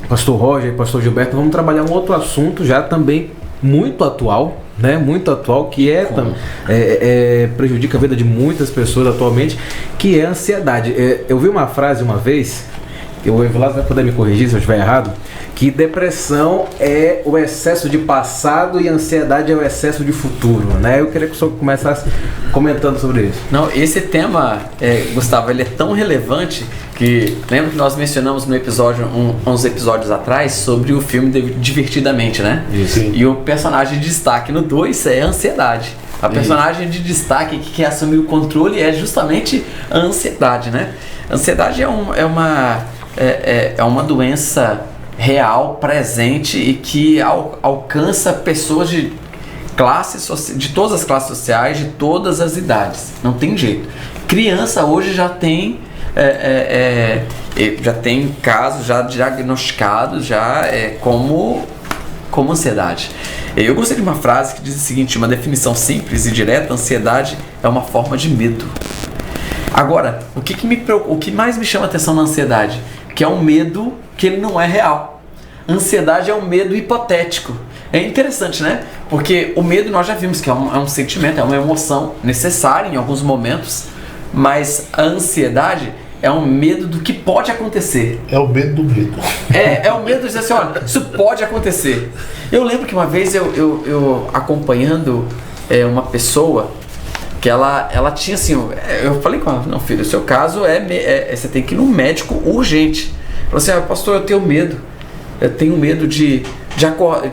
pastor Roger e pastor Gilberto, vamos trabalhar um outro assunto já também muito atual, né? Muito atual, que prejudica a vida de muitas pessoas atualmente, que é a ansiedade. Eu vi uma frase uma vez, o Evilás vai poder me corrigir se eu estiver errado, que depressão é o excesso de passado e ansiedade é o excesso de futuro, né? Eu queria que o senhor começasse comentando sobre isso. Não, esse tema, Gustavo, ele é tão relevante que lembra que nós mencionamos no episódio, uns episódios atrás, sobre o filme Divertidamente, né? Isso. E o personagem de destaque no 2 é a ansiedade. A personagem de destaque que quer assumir o controle é justamente a ansiedade, né? A ansiedade é uma doença real, presente e que alcança pessoas de todas as classes sociais, de todas as idades. Não tem jeito. Criança hoje já tem casos já diagnosticados como ansiedade. Eu gostei de uma frase que diz o seguinte, uma definição simples e direta: ansiedade é uma forma de medo. Agora, o que mais me chama a atenção na ansiedade? Que é um medo que ele não é real. Ansiedade é um medo hipotético. É interessante, né? Porque o medo nós já vimos que é um sentimento, é uma emoção necessária em alguns momentos, mas a ansiedade é um medo do que pode acontecer. É o medo do medo. É o medo de dizer assim, olha, isso pode acontecer. Eu lembro que uma vez eu acompanhando uma pessoa que ela tinha assim, eu falei com ela, não filho, o seu caso você tem que ir no médico urgente. Ela falou assim, pastor, eu tenho medo de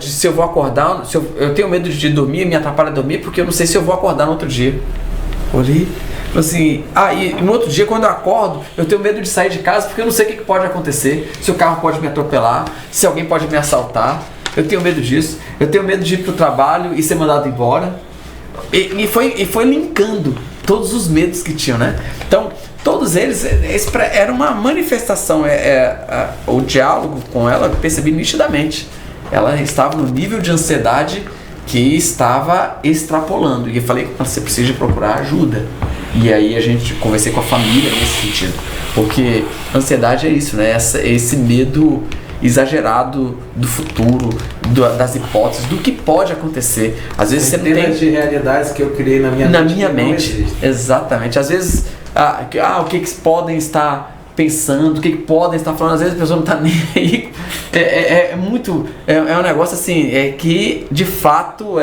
se eu vou acordar, eu tenho medo de dormir, me atrapalha dormir, porque eu não sei se eu vou acordar no outro dia. Olhei, falei assim, e no outro dia quando eu acordo, eu tenho medo de sair de casa, porque eu não sei o que pode acontecer, se o carro pode me atropelar, se alguém pode me assaltar, eu tenho medo disso, eu tenho medo de ir pro trabalho e ser mandado embora. E foi linkando todos os medos que tinham, né? Então, todos eles, era uma manifestação, o diálogo com ela, eu percebi nitidamente. Ela estava no nível de ansiedade que estava extrapolando. E eu falei, você precisa procurar ajuda. E aí a gente conversei com a família nesse sentido. Porque ansiedade é isso, né? Esse medo exagerado do futuro, das hipóteses, do que pode acontecer. Às vezes você tem de realidades que eu criei na minha mente. Exatamente. Às vezes, o que podem estar pensando, o que podem estar falando, às vezes a pessoa não está nem aí. É um negócio assim, que de fato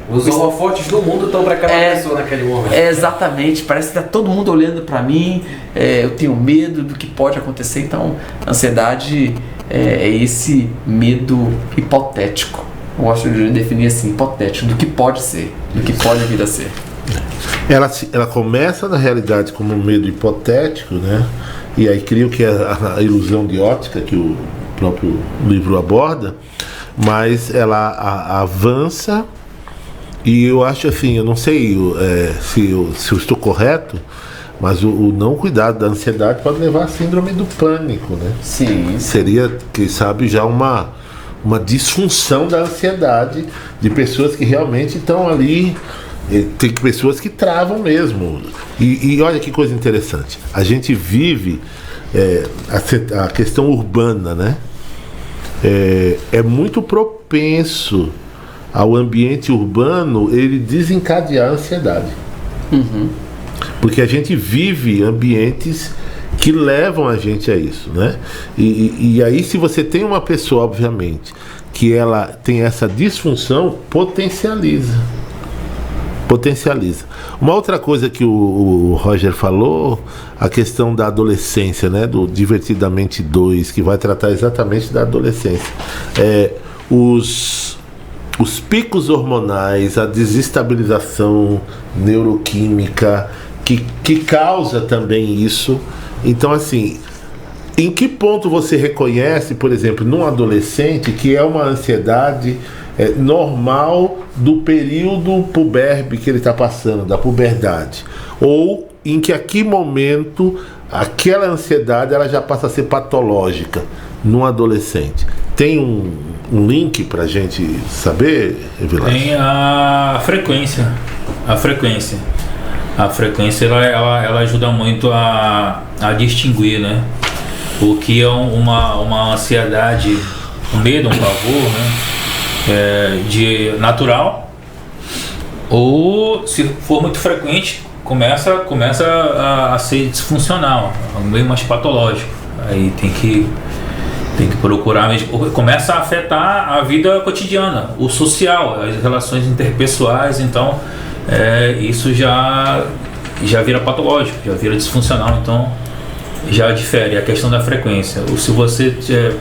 os holofotes do mundo estão para aquela pessoa naquele momento. Exatamente, parece que está todo mundo olhando para mim, eu tenho medo do que pode acontecer. Então, ansiedade é esse medo hipotético. Eu gosto de definir assim, hipotético, do que pode ser, do que pode vir a ser. Ela começa na realidade como um medo hipotético, né? E aí cria o que é a ilusão de ótica que o próprio livro aborda, mas ela avança, e eu acho assim, eu não sei se eu estou correto, mas o não cuidado da ansiedade pode levar à síndrome do pânico, né? Sim. Seria, quem sabe, já uma disfunção da ansiedade, de pessoas que realmente estão ali. Tem pessoas que travam mesmo. E olha que coisa interessante, a gente vive a questão urbana, né? É muito propenso ao ambiente urbano ele desencadear a ansiedade. Uhum. Porque a gente vive ambientes que levam a gente a isso, né? E aí, se você tem uma pessoa, obviamente, que ela tem essa disfunção, potencializa. Uma outra coisa que o Roger falou, a questão da adolescência, né? Do Divertidamente 2, que vai tratar exatamente da adolescência. Os picos hormonais, a desestabilização neuroquímica que causa também isso. Então, assim, em que ponto você reconhece, por exemplo, num adolescente que é uma ansiedade normal do período puberbe que ele está passando, da puberdade, ou em que momento aquela ansiedade ela já passa a ser patológica num adolescente? Tem um link para a gente saber, Evilás? Tem a frequência. A frequência ela ajuda muito a distinguir, né? o que é uma ansiedade, um medo, um pavor, né? De natural, ou se for muito frequente, começa a ser disfuncional, meio mais patológico. Aí tem que procurar mesmo. Começa a afetar a vida cotidiana, o social, as relações interpessoais. Então isso já vira patológico, já vira disfuncional. Então já difere a questão da frequência. Ou se você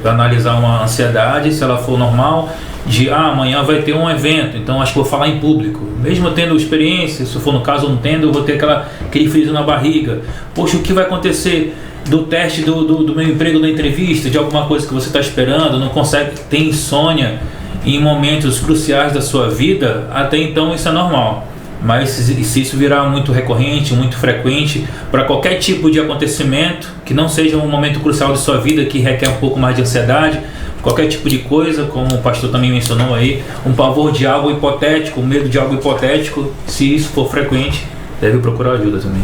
analisar uma ansiedade, se ela for normal, de amanhã vai ter um evento, então acho que vou falar em público, mesmo eu tendo experiência, se for no caso eu não tendo, eu vou ter aquele frio na barriga. Poxa, o que vai acontecer do teste do meu emprego, da entrevista, de alguma coisa que você está esperando, não consegue, tem insônia em momentos cruciais da sua vida, até então isso é normal. Mas se isso virar muito recorrente, muito frequente, para qualquer tipo de acontecimento, que não seja um momento crucial de sua vida, que requer um pouco mais de ansiedade, qualquer tipo de coisa, como o pastor também mencionou aí, um pavor de algo hipotético, um medo de algo hipotético, se isso for frequente, deve procurar ajuda também.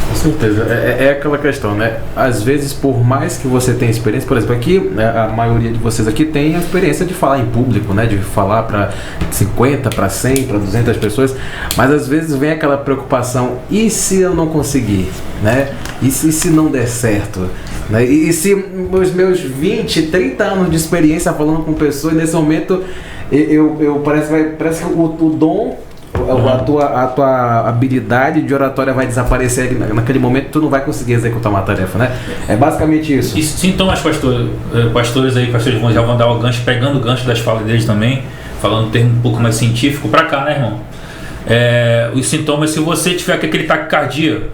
Com certeza, é aquela questão, né? Às vezes, por mais que você tenha experiência, por exemplo, aqui, né, a maioria de vocês aqui tem a experiência de falar em público, né? De falar para 50, para 100, para 200 pessoas, mas às vezes vem aquela preocupação, e se eu não conseguir, né? E se não der certo? Né? E se os meus 20, 30 anos de experiência falando com pessoas, nesse momento, parece que o dom, a tua habilidade de oratória vai desaparecer naquele momento, tu não vai conseguir executar uma tarefa, né? É basicamente isso. E sintomas, pastores já vão dar o gancho, pegando o gancho das falas deles também, falando um termo um pouco mais científico, pra cá, né, irmão? Os sintomas, se você tiver com aquele taquicardia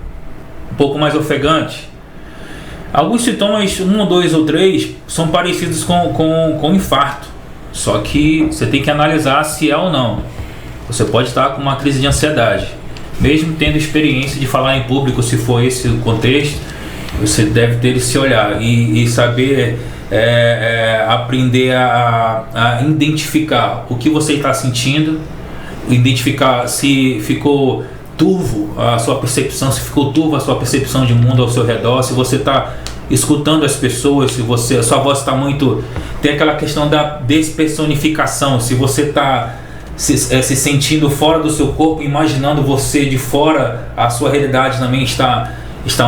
um pouco mais ofegante, alguns sintomas, 1, 2 ou 3, são parecidos com infarto, só que você tem que analisar se é ou não. Você pode estar com uma crise de ansiedade, mesmo tendo experiência de falar em público, se for esse o contexto, você deve ter esse olhar e saber aprender a identificar o que você está sentindo, identificar se ficou turvo a sua percepção, se ficou turva a sua percepção de mundo ao seu redor, se você está escutando as pessoas, se a sua voz está muito... Tem aquela questão da despersonificação, se você está se sentindo fora do seu corpo, imaginando você de fora, a sua realidade também está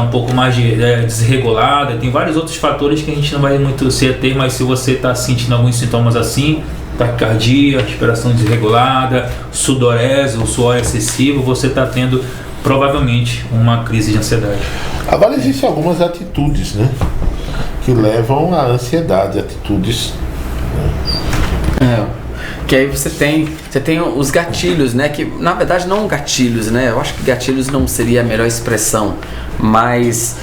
um pouco mais desregulada. Tem vários outros fatores que a gente não vai muito se ater, mas se você está sentindo alguns sintomas assim, taquicardia, respiração desregulada, sudorese, ou suor excessivo, você está tendo provavelmente uma crise de ansiedade. Agora existem algumas atitudes, né, que levam à ansiedade, atitudes, né? Que aí você tem os gatilhos, né? Que na verdade não gatilhos, né? Eu acho que gatilhos não seria a melhor expressão, mas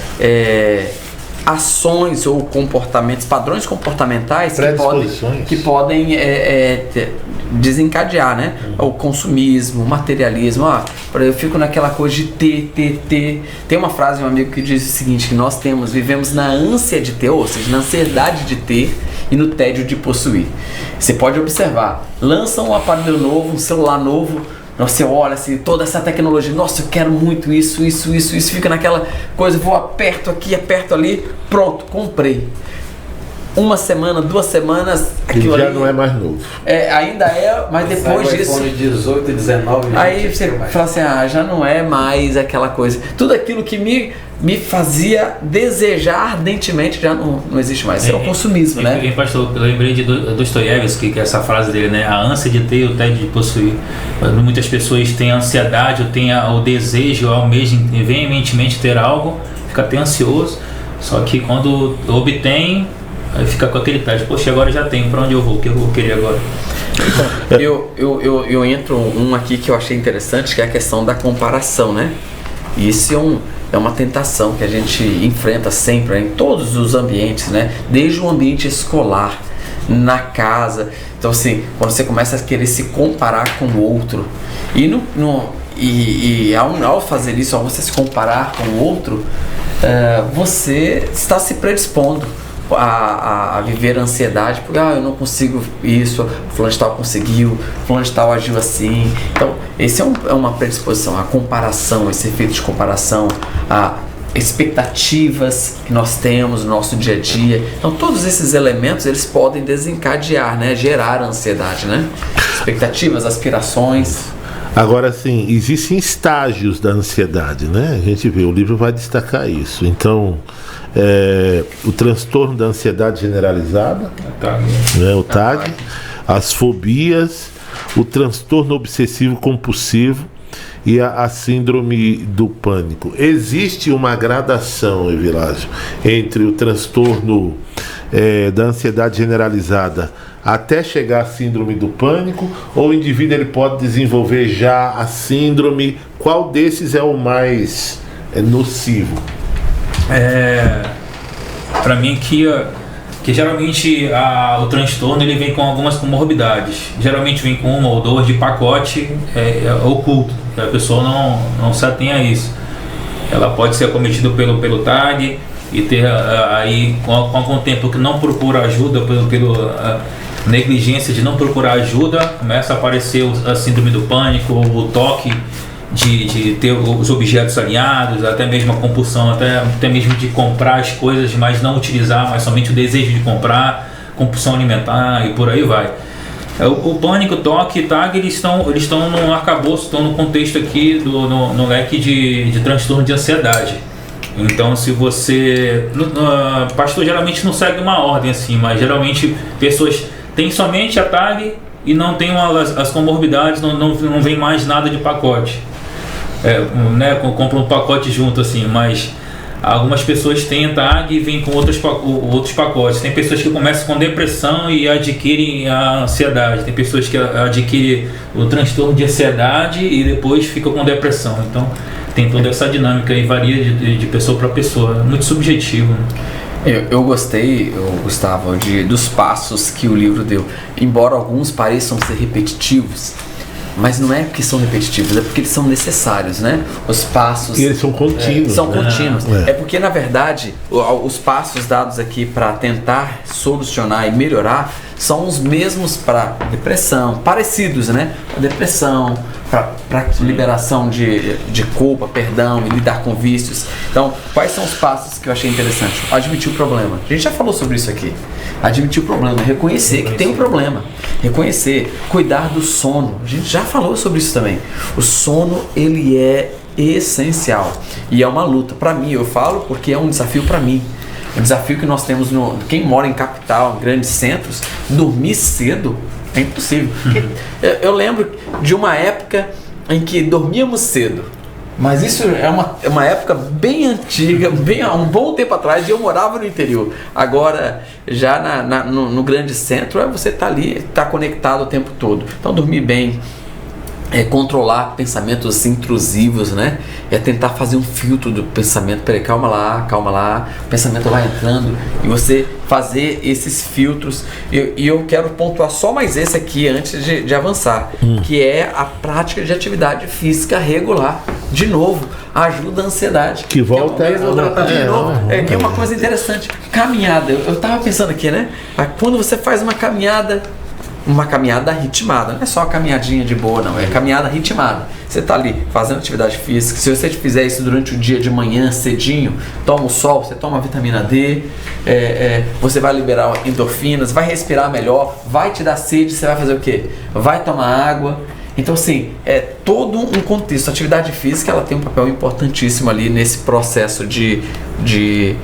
ações ou comportamentos, padrões comportamentais que podem desencadear, né? O consumismo, o materialismo. Eu fico naquela coisa de ter. Tem uma frase de um amigo que diz o seguinte, que nós vivemos na ânsia de ter, ou seja, na ansiedade de ter e no tédio de possuir. Você pode observar, lançam um aparelho novo, um celular novo, você olha assim, toda essa tecnologia, nossa, eu quero muito isso, fica naquela coisa, vou aperto aqui, aperto ali, pronto, comprei. Uma semana, 2 semanas, aquilo já ali, não é mais novo. Ainda mas depois disso... iPhone 18, 19... Aí você fala assim, já não é mais aquela coisa. Tudo aquilo que me fazia desejar ardentemente já não existe mais. É o consumismo, né? Pastor, eu lembrei de Dostoiévski, que é essa frase dele, né? A ânsia de ter e o tédio de possuir. Muitas pessoas têm ansiedade, ou têm o desejo, ou almejam veementemente ter algo, fica até ansioso, só que quando obtém, aí fica com aquele tédio, poxa, agora já tenho, para onde eu vou? O que eu vou querer agora? Eu entro aqui que eu achei interessante, que é a questão da comparação, né? E isso é uma tentação que a gente enfrenta sempre, em todos os ambientes, né? Desde o ambiente escolar, na casa. Então, assim, quando você começa a querer se comparar com o outro, ao fazer isso, ao você se comparar com o outro, você está se predispondo a viver a ansiedade, porque eu não consigo isso, fulano de tal conseguiu, fulano de tal agiu assim. Então, esse é uma predisposição, a comparação, esse efeito de comparação, expectativas que nós temos no nosso dia a dia. Então todos esses elementos eles podem desencadear, né? Gerar ansiedade, né? Expectativas, aspirações. Agora sim, existem estágios da ansiedade, né? A gente vê, o livro vai destacar isso. Então, o transtorno da ansiedade generalizada, né? O TAG, as fobias, o transtorno obsessivo compulsivo e a síndrome do pânico. Existe uma gradação, Evilásio, entre o transtorno da ansiedade generalizada até chegar à síndrome do pânico, ou o indivíduo ele pode desenvolver já a síndrome? Qual desses é o mais nocivo? Para mim que geralmente o transtorno ele vem com algumas comorbidades. Geralmente vem com uma ou duas de pacote oculto. A pessoa não se atém a isso. Ela pode ser acometida pelo TAG e ter aí com algum tempo que não procura ajuda pelo negligência de não procurar ajuda, começa a aparecer a síndrome do pânico, o toque de ter os objetos alinhados, até mesmo a compulsão, até mesmo de comprar as coisas, mas não utilizar, mas somente o desejo de comprar, compulsão alimentar e por aí vai. O pânico, o toque e TAG, eles estão no arcabouço, estão no contexto aqui, no leque de transtorno de ansiedade. Então, se você... pastor geralmente não segue uma ordem assim, mas geralmente pessoas têm somente a TAG e não tem as comorbidades, não vem mais nada de pacote. Né, compra um pacote junto assim, mas algumas pessoas têm a TAG e vêm com outros pacotes. Tem pessoas que começam com depressão e adquirem a ansiedade. Tem pessoas que adquirem o transtorno de ansiedade e depois ficam com depressão. Então tem toda essa dinâmica e varia de pessoa para pessoa. É muito subjetivo, né? Eu gostei, Gustavo, dos passos que o livro deu. Embora alguns pareçam ser repetitivos, mas não é porque são repetitivos, é porque eles são necessários, né? Os passos... E eles são contínuos. São contínuos. É porque, na verdade, os passos dados aqui para tentar solucionar e melhorar são os mesmos para depressão, parecidos, né? Para depressão, para liberação de culpa, perdão e lidar com vícios. Então, quais são os passos que eu achei interessante? Admitir o problema. A gente já falou sobre isso aqui. Admitir o problema, reconhecer que tem um problema. Reconhecer, cuidar do sono. A gente já falou sobre isso também. O sono, ele é essencial. E é uma luta. Para mim, eu falo porque é um desafio para mim. Um desafio que nós temos quem mora em capital, em grandes centros, dormir cedo é impossível. Eu lembro de uma época em que dormíamos cedo. Mas isso é uma época bem antiga, há um bom tempo atrás, e eu morava no interior. Agora, já no grande centro, você está ali, está conectado o tempo todo. Então, dormir bem, controlar pensamentos intrusivos, né? É tentar fazer um filtro do pensamento. Peraí, calma lá, o pensamento vai entrando, e você fazer esses filtros. E eu quero pontuar só mais esse aqui antes de avançar, que é a prática de atividade física regular. De novo, ajuda a ansiedade. Que volta que é uma coisa interessante. Caminhada, eu estava pensando aqui, né? Quando você faz uma caminhada ritmada, não é só uma caminhadinha de boa, não, é caminhada ritmada. Você está ali fazendo atividade física. Se você fizer isso durante o dia de manhã, cedinho, toma o sol, você toma a vitamina D, você vai liberar endorfinas, vai respirar melhor, vai te dar sede, você vai fazer o quê? Vai tomar água. Então, assim, é todo um contexto. A atividade física, ela tem um papel importantíssimo ali nesse processo de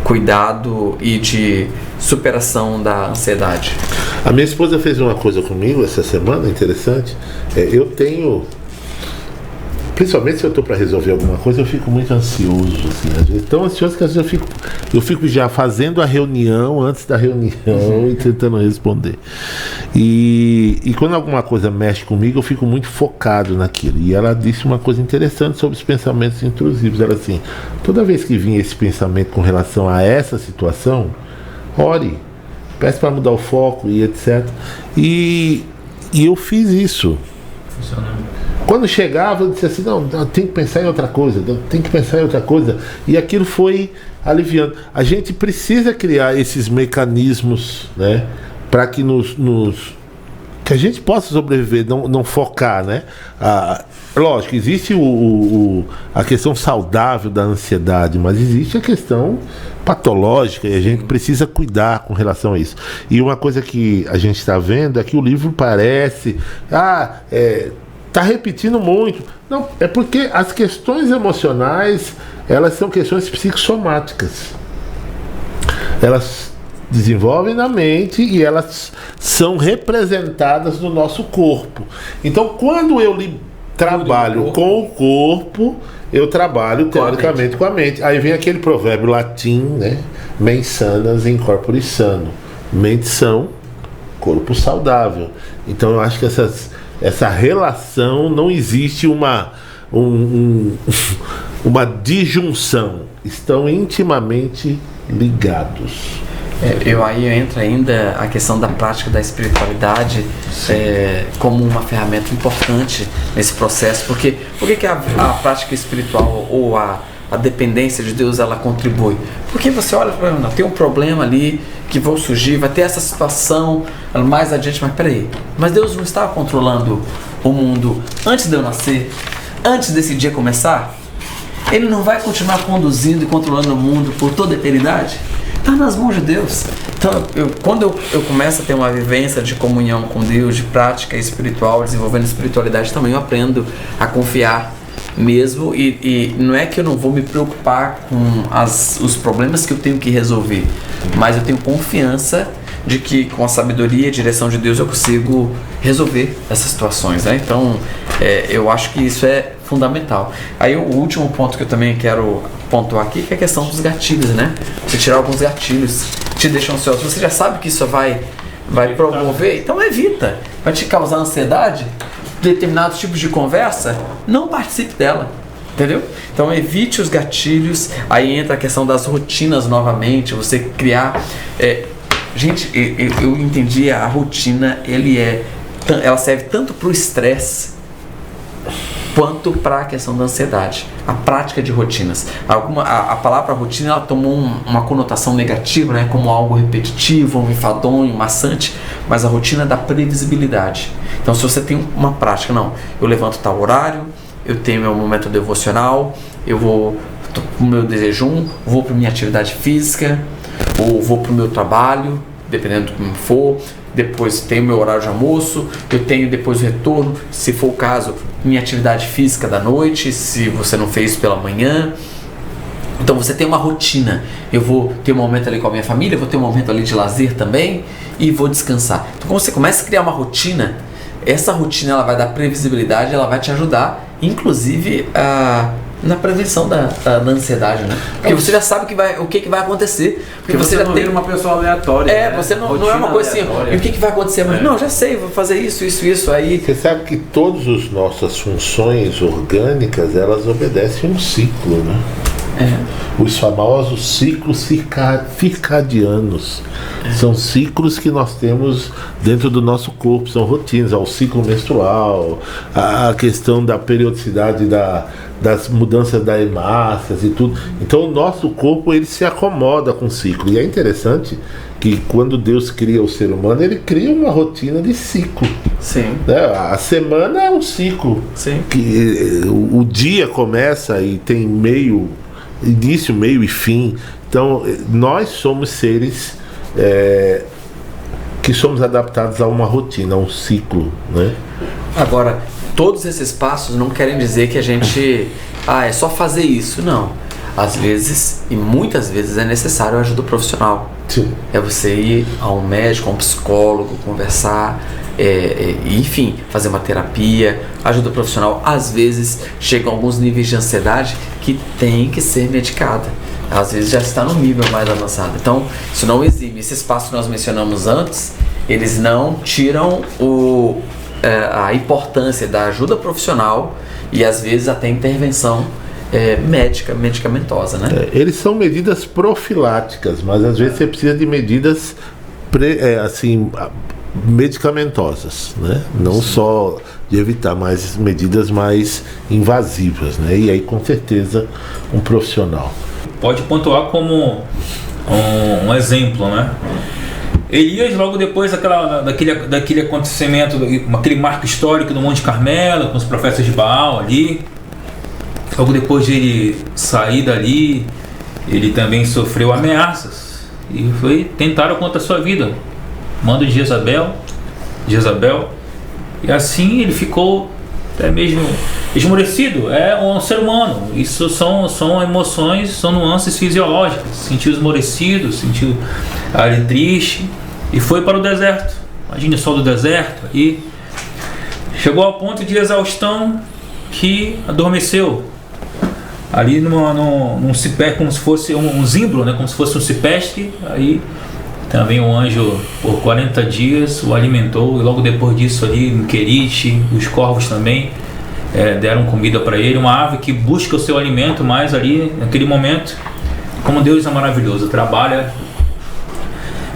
cuidado e de superação da ansiedade. A minha esposa fez uma coisa comigo essa semana interessante. Eu tenho, principalmente se eu estou para resolver alguma coisa, eu fico muito ansioso, assim, às vezes, tão ansioso que às vezes eu fico já fazendo a reunião antes da reunião e tentando responder. E quando alguma coisa mexe comigo, eu fico muito focado naquilo. E ela disse uma coisa interessante sobre os pensamentos intrusivos. Ela assim, toda vez que vinha esse pensamento com relação a essa situação, ore, peça para mudar o foco e etc. E eu fiz isso. Quando chegava, eu disse assim, não, tem que pensar em outra coisa, e aquilo foi aliviando. A gente precisa criar esses mecanismos, né, para que que a gente possa sobreviver, não focar, né? Lógico, existe a questão saudável da ansiedade, mas existe a questão patológica e a gente precisa cuidar com relação a isso. E uma coisa que a gente está vendo é que o livro parece tá repetindo muito. Não, é porque as questões emocionais, elas são questões psicossomáticas. Elas desenvolvem na mente e elas são representadas no nosso corpo. Então, quando eu trabalho com o corpo, eu trabalho teoricamente com a mente. Aí vem aquele provérbio latim, né? Mens sanas in corpore sano. Mente são, corpo saudável. Então eu acho que essa relação, não existe uma disjunção. Estão intimamente ligados. Aí entra ainda a questão da prática da espiritualidade como uma ferramenta importante nesse processo. Por que a prática espiritual ou a dependência de Deus ela contribui? Porque você olha para tem um problema ali que vai surgir, vai ter essa situação mais adiante, mas peraí, mas Deus não estava controlando o mundo antes de eu nascer, antes desse dia começar? Ele não vai continuar conduzindo e controlando o mundo por toda a eternidade? Está nas mãos de Deus. Então, quando eu começo a ter uma vivência de comunhão com Deus, de prática espiritual, desenvolvendo espiritualidade também, eu aprendo a confiar mesmo. E não é que eu não vou me preocupar com os problemas que eu tenho que resolver, mas eu tenho confiança de que com a sabedoria e a direção de Deus eu consigo resolver essas situações, né? Então, eu acho que isso é fundamental. Aí o último ponto que eu também quero pontuar aqui que é a questão dos gatilhos, né? Você tirar alguns gatilhos te deixam ansioso. Você já sabe que isso vai promover, então evita. Vai te causar ansiedade, determinados tipos de conversa, não participe dela. Entendeu? Então evite os gatilhos. Aí entra a questão das rotinas novamente. Você criar... Gente, eu entendi a rotina, ela serve tanto para o estresse quanto para a questão da ansiedade. A prática de rotinas. A palavra rotina ela tomou uma conotação negativa, né? Como algo repetitivo, enfadonho, maçante, mas a rotina dá previsibilidade. Então se você tem uma prática, eu levanto tal horário, eu tenho meu momento devocional, eu vou para o meu jejum, vou para minha atividade física, ou vou para o meu trabalho, dependendo do como for, depois tenho meu horário de almoço, eu tenho depois o retorno, se for o caso, minha atividade física da noite, se você não fez pela manhã. Então você tem uma rotina, eu vou ter um momento ali com a minha família, vou ter um momento ali de lazer também e vou descansar. Então quando você começa a criar uma rotina, essa rotina ela vai dar previsibilidade, ela vai te ajudar, inclusive na prevenção da ansiedade, né? Porque você já sabe o que vai acontecer. Porque você já tem uma pessoa aleatória. Você não é uma coisa aleatória. Assim, e o que vai acontecer? Mas não, já sei, vou fazer isso, aí. Você sabe que todas as nossas funções orgânicas, elas obedecem um ciclo, né? Os famosos ciclos circadianos. São ciclos que nós temos dentro do nosso corpo, são rotinas, o ciclo menstrual, a questão da periodicidade das mudanças das hemácias e tudo. Então o nosso corpo ele se acomoda com o ciclo. E é interessante que quando Deus cria o ser humano, ele cria uma rotina de ciclo. Sim. Né? A semana é um ciclo. Sim. Que o dia começa e tem início, meio e fim. Então nós somos seres que somos adaptados a uma rotina, a um ciclo, né? Agora, todos esses passos não querem dizer que a gente é só fazer isso, não. Às vezes, e muitas vezes é necessário ajuda profissional. Sim. É você ir a um médico, a um psicólogo, conversar, enfim, fazer uma terapia, ajuda profissional. Às vezes chegam alguns níveis de ansiedade que tem que ser medicada. Às vezes já está no nível mais avançado. Então, isso não exime. Esses passos que nós mencionamos antes, eles não tiram a importância da ajuda profissional e às vezes até intervenção medicamentosa, né? Eles são medidas profiláticas, mas às vezes você precisa de medidas medicamentosas, né? Não Sim. Só de evitar, mas medidas mais invasivas, né? E aí com certeza um profissional. Pode pontuar como um exemplo, né? Elias, logo depois daquele acontecimento, aquele marco histórico do Monte Carmelo, com os profetas de Baal ali, logo depois de ele sair dali, ele também sofreu ameaças e tentaram contra a sua vida, mando de Jezabel, e assim ele ficou até mesmo esmorecido. É um ser humano, isso são emoções, são nuances fisiológicas. Sentiu esmorecido, sentiu ali triste e foi para o deserto. Imagine só do deserto, e chegou ao ponto de exaustão que adormeceu ali num cipé, como se fosse um zimbro, né? Como se fosse um cipestre. Aí também o anjo por 40 dias o alimentou, e logo depois disso ali no Querite, os corvos também deram comida para ele, uma ave que busca o seu alimento, mas ali naquele momento, como Deus é maravilhoso, trabalha,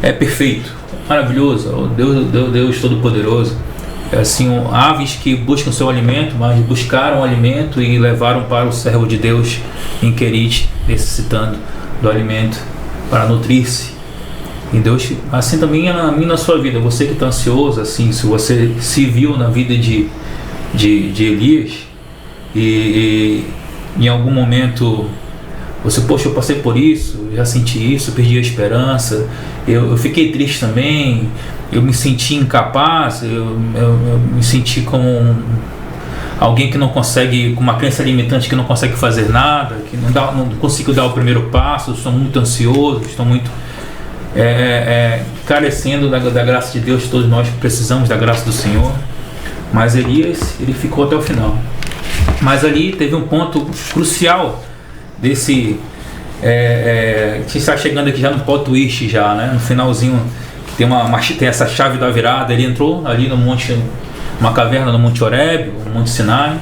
é perfeito, maravilhoso, Deus Todo-Poderoso. É assim, aves que buscam seu alimento, mas buscaram o alimento e levaram para o servo de Deus em Querite, necessitando do alimento para nutrir-se. E Deus, assim também é na sua vida, você que está ansioso, assim, se você se viu na vida de Elias e em algum momento você, poxa, eu passei por isso, já senti isso, perdi a esperança, eu fiquei triste também, eu me senti incapaz, eu me senti como alguém que não consegue, com uma crença limitante, que não consegue fazer nada, que não consigo dar o primeiro passo, estou muito ansioso, estou muito carecendo da graça de Deus. Todos nós precisamos da graça do Senhor, mas Elias, ele ficou até o final. Mas ali teve um ponto crucial desse que está chegando aqui já no plot twist já, né? No finalzinho tem essa chave da virada. Ele entrou ali no monte, uma caverna no Monte Horebe, no Monte Sinai,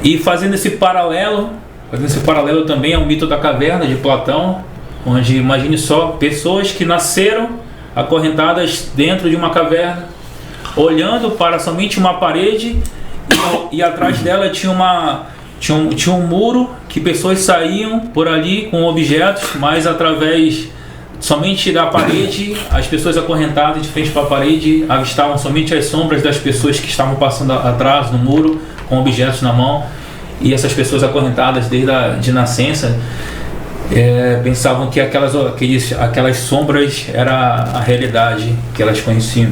e fazendo esse paralelo também ao mito da caverna de Platão, onde, imagine só, pessoas que nasceram acorrentadas dentro de uma caverna, olhando para somente uma parede, e atrás dela tinha um muro que pessoas saíam por ali com objetos, mas através somente da parede, as pessoas acorrentadas de frente para a parede avistavam somente as sombras das pessoas que estavam passando atrás no muro com objetos na mão. E essas pessoas acorrentadas desde de nascença pensavam que aquelas sombras era a realidade que elas conheciam.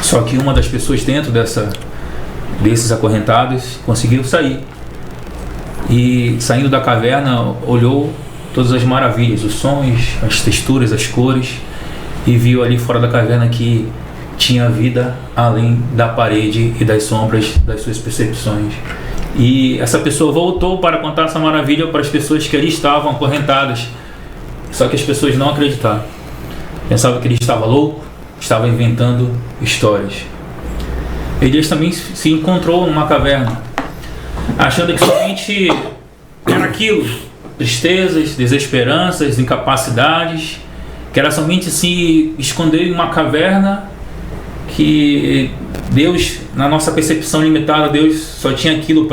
Só que uma das pessoas dentro desses acorrentados conseguiu sair, e saindo da caverna olhou todas as maravilhas, os sons, as texturas, as cores, e viu ali fora da caverna que tinha vida além da parede e das sombras das suas percepções. E essa pessoa voltou para contar essa maravilha para as pessoas que ali estavam acorrentadas. Só que as pessoas não acreditaram. Pensavam que ele estava louco, estava inventando histórias. Elias também se encontrou numa caverna, achando que somente era aquilo, tristezas, desesperanças, incapacidades, que era somente se esconder em uma caverna, que Deus, na nossa percepção limitada, Deus só tinha aquilo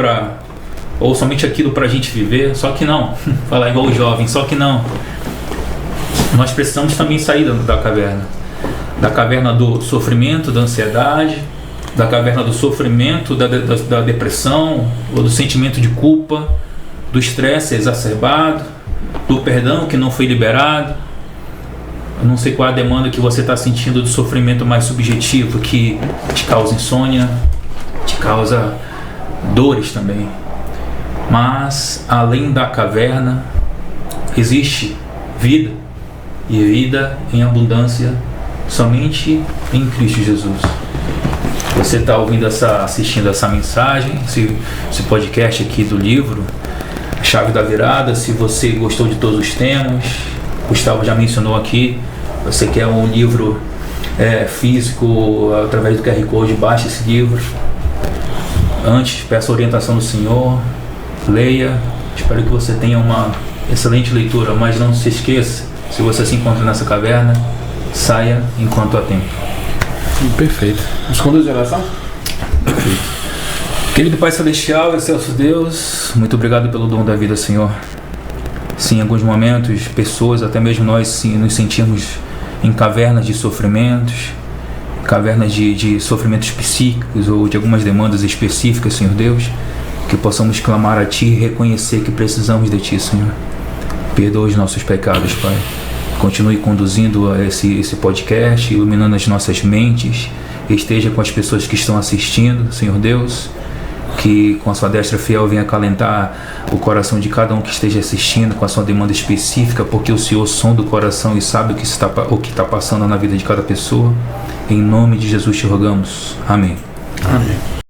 ou somente aquilo para a gente viver. Só que não, falar igual o jovem, só que não. Nós precisamos também sair da caverna do sofrimento, da ansiedade, da caverna do sofrimento, da depressão, ou do sentimento de culpa, do estresse exacerbado, do perdão que não foi liberado. Eu não sei qual é a demanda que você está sentindo de sofrimento mais subjetivo, que te causa insônia, te causa dores também. Mas além da caverna existe vida, e vida em abundância somente em Cristo Jesus. Você está assistindo essa mensagem, esse podcast aqui do livro A Chave da Virada. Se você gostou de todos os temas, Gustavo já mencionou aqui, você quer um livro físico, através do QR Code, baixe esse livro. Antes, peça a orientação do Senhor, leia. Espero que você tenha uma excelente leitura, mas não se esqueça, se você se encontra nessa caverna, saia enquanto há tempo. Perfeito. Vamos conduzir a oração? Perfeito. Querido Pai Celestial, excelso Deus, muito obrigado pelo dom da vida, Senhor. Sim, em alguns momentos, pessoas, até mesmo nós, sim, nos sentimos em cavernas de sofrimentos, cavernas de sofrimentos psíquicos ou de algumas demandas específicas, Senhor Deus, que possamos clamar a Ti e reconhecer que precisamos de Ti, Senhor. Perdoa os nossos pecados, Pai. Continue conduzindo esse podcast, iluminando as nossas mentes. Esteja com as pessoas que estão assistindo, Senhor Deus. Que com a sua destra fiel venha acalentar o coração de cada um que esteja assistindo com a sua demanda específica, porque o Senhor sonda o coração e sabe o que está passando na vida de cada pessoa. Em nome de Jesus te rogamos. Amém. Amém.